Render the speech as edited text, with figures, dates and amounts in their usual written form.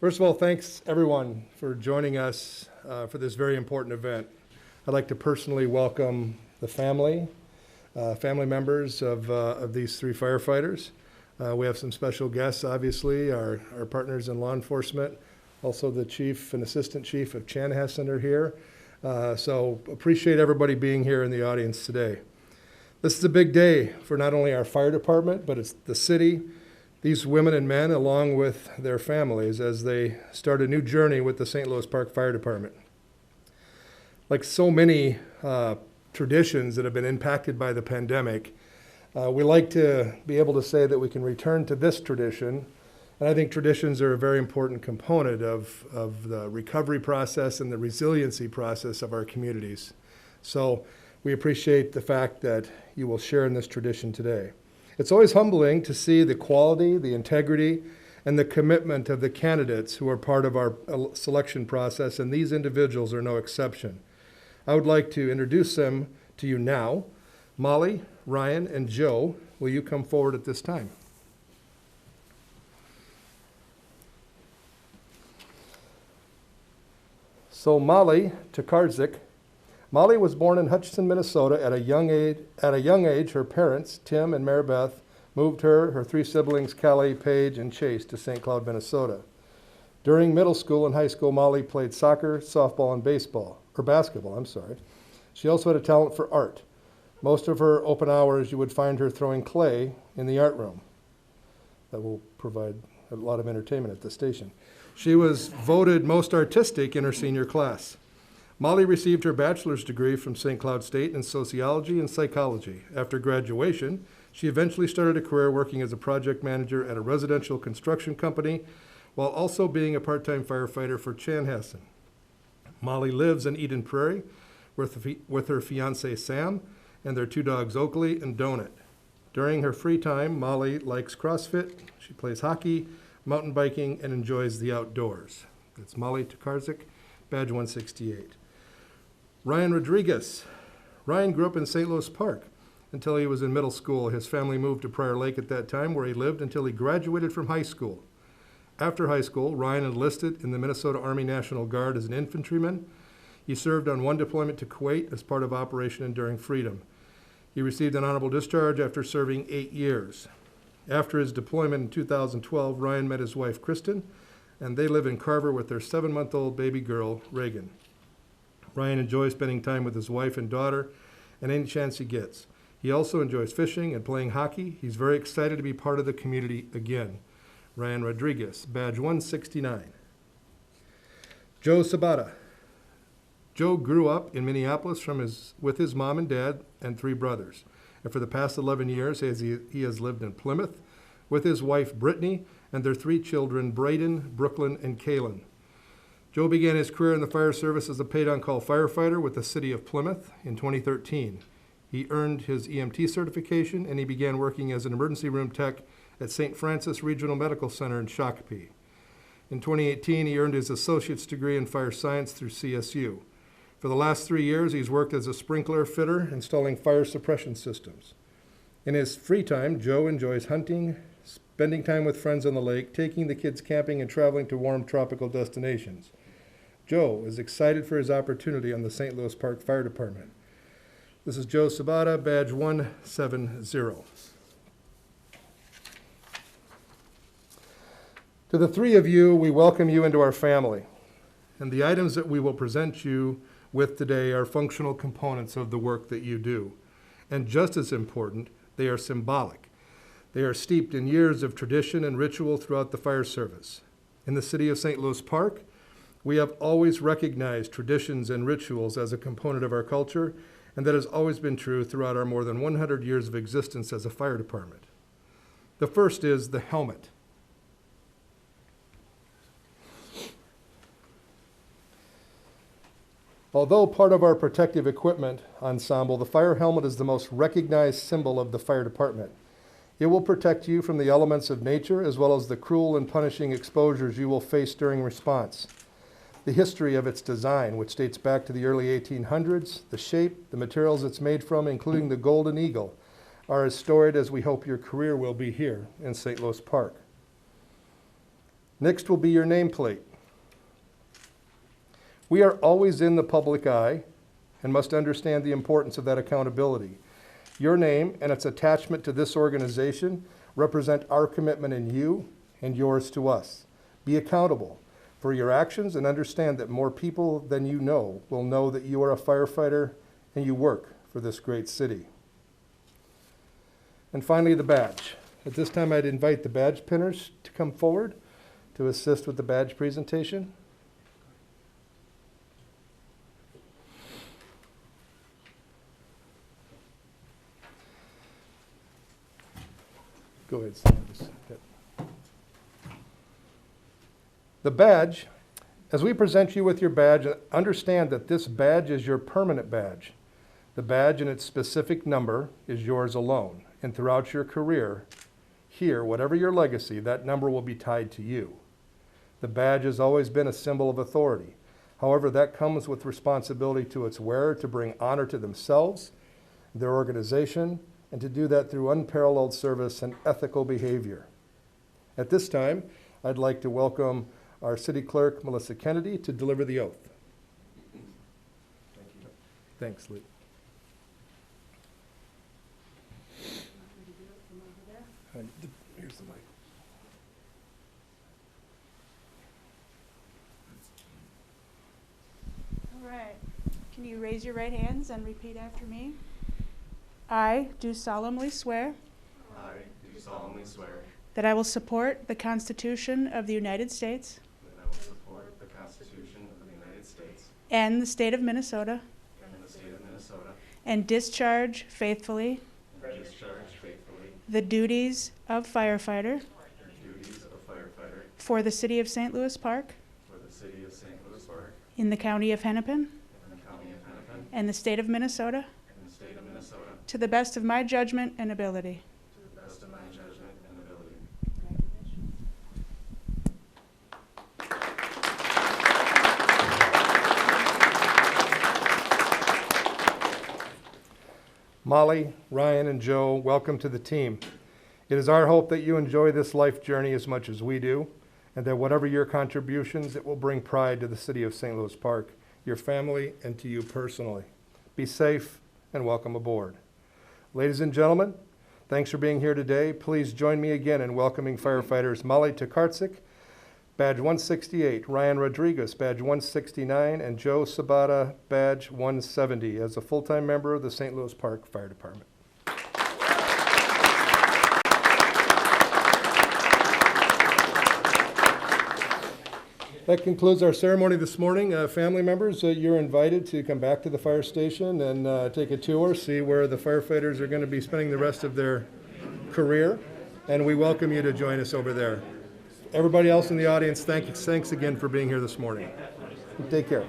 First of all, thanks everyone for joining us for this very important event. I'd like to personally welcome the family members of these three firefighters. We have some special guests, obviously, our partners in law enforcement, also the chief and assistant chief of Chanhassen are here. So appreciate everybody being here in the audience today. This is a big day for not only our fire department, but it's the city, these women and men, along with their families, as they start a new journey with the St. Louis Park Fire Department. Like so many traditions that have been impacted by the pandemic, we like to be able to say that we can return to this tradition. And I think traditions are a very important component of the recovery process and the resiliency process of our communities. So we appreciate the fact that you will share in this tradition today. It's always humbling to see the quality, the integrity, and the commitment of the candidates who are part of our selection process, and these individuals are no exception. I would like to introduce them to you now. Mollie, Ryan, and Joe, will you come forward at this time? So Mollie Tokarczyk. Mollie was born in Hutchinson, Minnesota. At a young age, her parents, Tim and Mary Beth, moved her three siblings, Callie, Paige, and Chase, to St. Cloud, Minnesota. During middle school and high school, Mollie played soccer, softball, and basketball. She also had a talent for art. Most of her open hours, you would find her throwing clay in the art room. That will provide a lot of entertainment at the station. She was voted most artistic in her senior class. Mollie received her bachelor's degree from St. Cloud State in sociology and psychology. After graduation, she eventually started a career working as a project manager at a residential construction company while also being a part-time firefighter for Chanhassen. Mollie lives in Eden Prairie with her fiancé Sam and their two dogs Oakley and Donut. During her free time, Mollie likes CrossFit, she plays hockey, mountain biking, and enjoys the outdoors. That's Mollie Tokarczyk, badge 168. Ryan Rodriguez. Ryan grew up in St. Louis Park until he was in middle school. His family moved to Prior Lake at that time, where he lived until he graduated from high school. After high school, Ryan enlisted in the Minnesota Army National Guard as an infantryman. He served on one deployment to Kuwait as part of Operation Enduring Freedom. He received an honorable discharge after serving 8 years. After his deployment in 2012, Ryan met his wife, Kristen, and they live in Carver with their 7-month-old baby girl, Reagan. Ryan enjoys spending time with his wife and daughter and any chance he gets. He also enjoys fishing and playing hockey. He's very excited to be part of the community again. Ryan Rodriguez, badge 169. Joe Sabatta. Joe grew up in Minneapolis with his mom and dad and 3 brothers. And for the past 11 years, he has lived in Plymouth with his wife, Brittany, and their 3 children, Braden, Brooklyn, and Kaylin. Joe began his career in the fire service as a paid-on-call firefighter with the city of Plymouth in 2013. He earned his EMT certification, and he began working as an emergency room tech at St. Francis Regional Medical Center in Shakopee. In 2018, he earned his associate's degree in fire science through CSU. For the last 3 years, he's worked as a sprinkler fitter, installing fire suppression systems. In his free time, Joe enjoys hunting, spending time with friends on the lake, taking the kids camping, and traveling to warm tropical destinations. Joe is excited for his opportunity on the St. Louis Park Fire Department. This is Joe Sabatta, badge 170. To the 3 of you, we welcome you into our family. And the items that we will present you with today are functional components of the work that you do. And just as important, they are symbolic. They are steeped in years of tradition and ritual throughout the fire service. In the city of St. Louis Park, we have always recognized traditions and rituals as a component of our culture, and that has always been true throughout our more than 100 years of existence as a fire department. The first is the helmet. Although part of our protective equipment ensemble, the fire helmet is the most recognized symbol of the fire department. It will protect you from the elements of nature as well as the cruel and punishing exposures you will face during response. The history of its design, which dates back to the early 1800s, the shape, the materials it's made from, including the golden eagle, are as storied as we hope your career will be here in St. Louis Park. Next will be your nameplate. We are always in the public eye and must understand the importance of that accountability. Your name and its attachment to this organization represent our commitment in you and yours to us. Be accountable for your actions and understand that more people than you know will know that you are a firefighter and you work for this great city. And finally, the badge. At this time, I'd invite the badge pinners to come forward to assist with the badge presentation. Go ahead, Sam. The badge, as we present you with your badge, understand that this badge is your permanent badge. The badge and its specific number is yours alone. And throughout your career, here, whatever your legacy, that number will be tied to you. The badge has always been a symbol of authority. However, that comes with responsibility to its wearer to bring honor to themselves, their organization, and to do that through unparalleled service and ethical behavior. At this time, I'd like to welcome our City Clerk, Melissa Kennedy, to deliver the oath. Thank you. Thanks, Lee. Here's the mic. All right. Can you raise your right hands and repeat after me? I do solemnly swear that I will support the Constitution of the United States and the state of Minnesota and discharge faithfully the duties of firefighter for the city of St. Louis Park in the county of Hennepin and the state of Minnesota to the best of my judgment and ability. Molly, Ryan, and Joe, welcome to the team. It is our hope that you enjoy this life journey as much as we do, and that whatever your contributions, it will bring pride to the city of St. Louis Park, your family, and to you personally. Be safe and welcome aboard. Ladies and gentlemen, thanks for being here today. Please join me again in welcoming firefighters Mollie Tokarczyk, Badge 168, Ryan Rodriguez, Badge 169, and Joe Sabatta, Badge 170, as a full-time member of the St. Louis Park Fire Department. That concludes our ceremony this morning. Family members, you're invited to come back to the fire station and take a tour, see where the firefighters are going to be spending the rest of their career, and we welcome you to join us over there. Everybody else in the audience, thanks again for being here this morning. Take care.